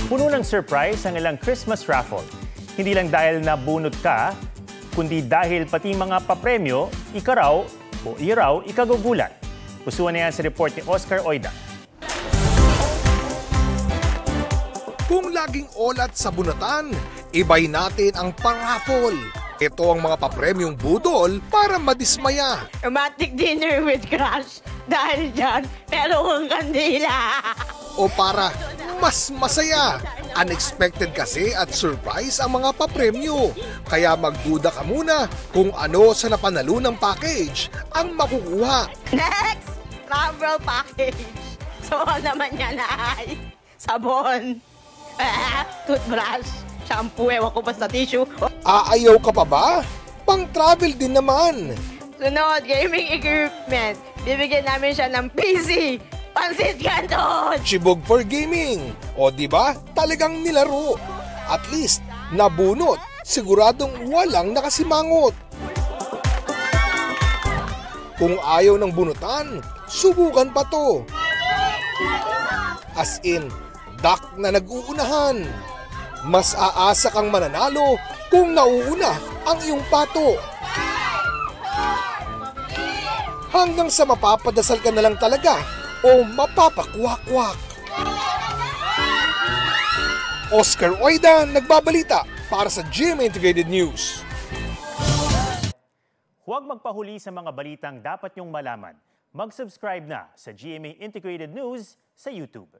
Puno ng surprise ang ilang Christmas raffle. Hindi lang dahil nabunot ka, kundi dahil pati mga papremyo, ikaraw o iraw ikagugulat. Pusuan na yan sa report ni Oscar Oida. Kung laging olat sa bunatan, ibay natin ang paraffol. Ito ang mga papremyong budol para madismaya. Romantic dinner with crush. Dahil dyan, meron kang kandila. O para mas masaya. Unexpected kasi at surprise ang mga papremyo. Kaya magduda ka muna kung ano sa napanalo ng package ang makukuha. Next! Travel package. So, naman yan ay sabon, toothbrush, shampoo, ewan ko basta tissue. Aayaw ka pa ba? Pang-travel din naman. Sunod, gaming equipment. Bibigyan namin siya ng PC. Pansit Canton! Chibog for gaming. O di ba? Talagang nilaro. At least, nabunot. Siguradong walang nakasimangot. Kung ayaw ng bunutan, subukan pa to. As in, duck na nag-uunahan. Mas aasa kang mananalo kung nauuna ang iyong pato. Hanggang sa mapapadasal ka na lang talaga o mapapakwak-kwak. Oscar Oida, nagbabalita para sa GMA Integrated News. Huwag magpahuli sa mga balitang dapat niyong malaman. Mag-subscribe na sa GMA Integrated News sa YouTube.